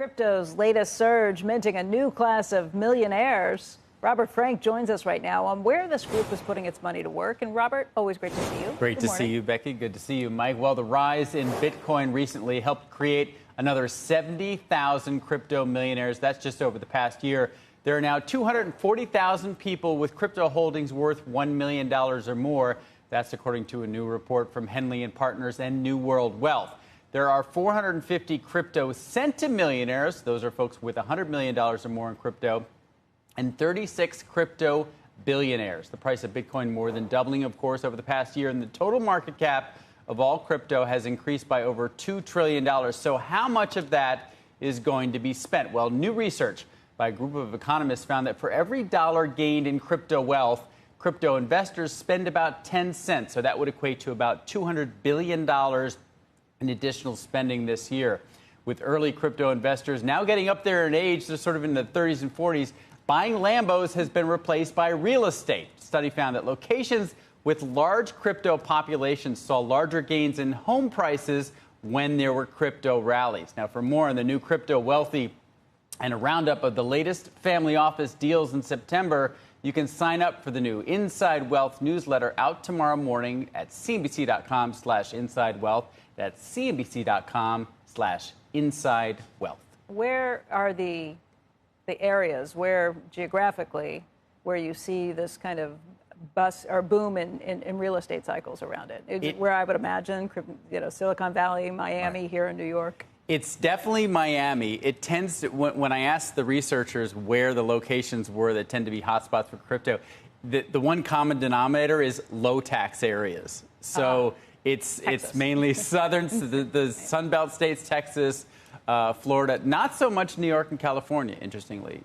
Crypto's latest surge minting a new class of millionaires. Robert Frank joins us right now on where this group is putting its money to work. And Robert, always great to see you. Great to see you, Becky. Good to see you, Mike. Well, the rise in Bitcoin recently helped create another 70,000 crypto millionaires. That's just over the past year. There are now 240,000 people with crypto holdings worth $1 million or more. That's according to a new report from Henley and Partners and New World Wealth. There are 450 crypto centimillionaires. Those are folks with $100 million or more in crypto, and 36 crypto billionaires. The price of Bitcoin more than doubling, of course, over the past year, and the total market cap of all crypto has increased by over $2 trillion. So how much of that is going to be spent? Well, new research by a group of economists found that for every dollar gained in crypto wealth, crypto investors spend about 10 cents. So that would equate to about $200 billion in additional spending this year. With early crypto investors now getting up there in age, they're sort of in the 30s and 40s, buying Lambos has been replaced by real estate. A study found that locations with large crypto populations saw larger gains in home prices when there were crypto rallies. Now, for more on the new crypto wealthy and a roundup of the latest family office deals in September, you can sign up for the new Inside Wealth newsletter out tomorrow morning at cnbc.com/insidewealth. That's cnbc.com/insidewealth. Where are the areas where geographically where you see this kind of bust or boom in real estate cycles around it? Where I would imagine, Silicon Valley, Miami, here in New York. It's definitely Miami. It tends to, when I ask the researchers where the locations were that tend to be hotspots for crypto, the one common denominator is low tax areas. So it's mainly southern, the Sun Belt states, Texas, Florida, not so much New York and California, interestingly.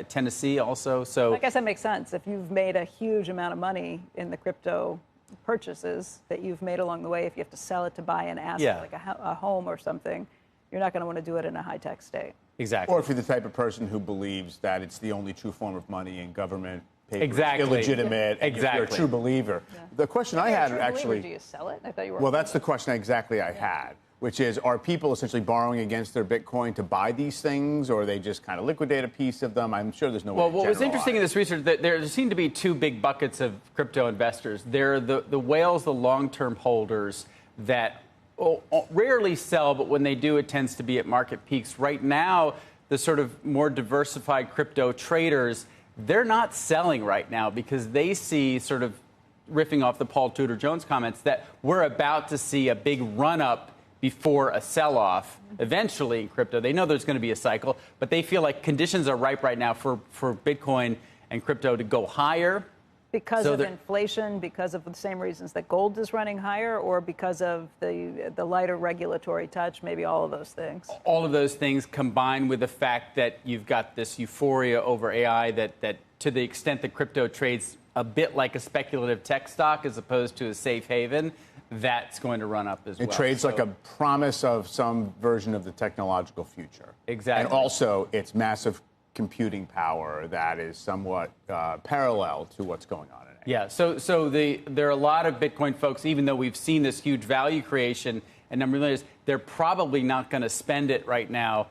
Tennessee also. So I guess that makes sense. If you've made a huge amount of money in the crypto purchases that you've made along the way, if you have to sell it to buy an asset like a home or something, you're not going to want to do it in a high-tech state. Exactly. Or if you're the type of person who believes that it's the only true form of money and government paper is illegitimate, and if you're a true believer. Yeah. The question I had actually... Do you sell it? I thought you were... Well, that's the question exactly I had, which is, are people essentially borrowing against their Bitcoin to buy these things, or they just kind of liquidate a piece of them? I'm sure there's no way to Well, what was interesting in this research, that there seem to be two big buckets of crypto investors. There are the whales, the long-term holders that rarely sell, but when they do, it tends to be at market peaks. Right now, the sort of more diversified crypto traders, they're not selling right now because they see, sort of riffing off the Paul Tudor Jones comments, that we're about to see a big run-up before a sell-off eventually in crypto. They know there's going to be a cycle, but they feel like conditions are ripe right now for Bitcoin and crypto to go higher. Because of inflation, because of the same reasons that gold is running higher, or because of the lighter regulatory touch, maybe all of those things? All of those things combined with the fact that you've got this euphoria over AI that to the extent that crypto trades a bit like a speculative tech stock as opposed to a safe haven, that's going to run up as well. It trades like a promise of some version of the technological future. Exactly. And also its massive computing power that is somewhat parallel to what's going on in AI. Yeah, so there are a lot of Bitcoin folks, even though we've seen this huge value creation and number of millions, they're probably not going to spend it right now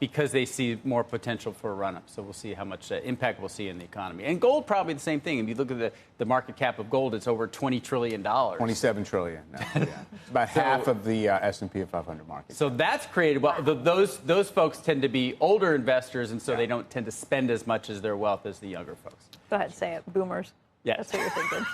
because they see more potential for a run-up. So we'll see how much impact we'll see in the economy. And gold, probably the same thing. If you look at the market cap of gold, it's over $20 trillion. $27 trillion now. Yeah. It's about half of the S&P 500 market. So that's created, well, those folks tend to be older investors, and so they don't tend to spend as much as their wealth as the younger folks. Go ahead, say it. Boomers. Yes. That's what you're thinking.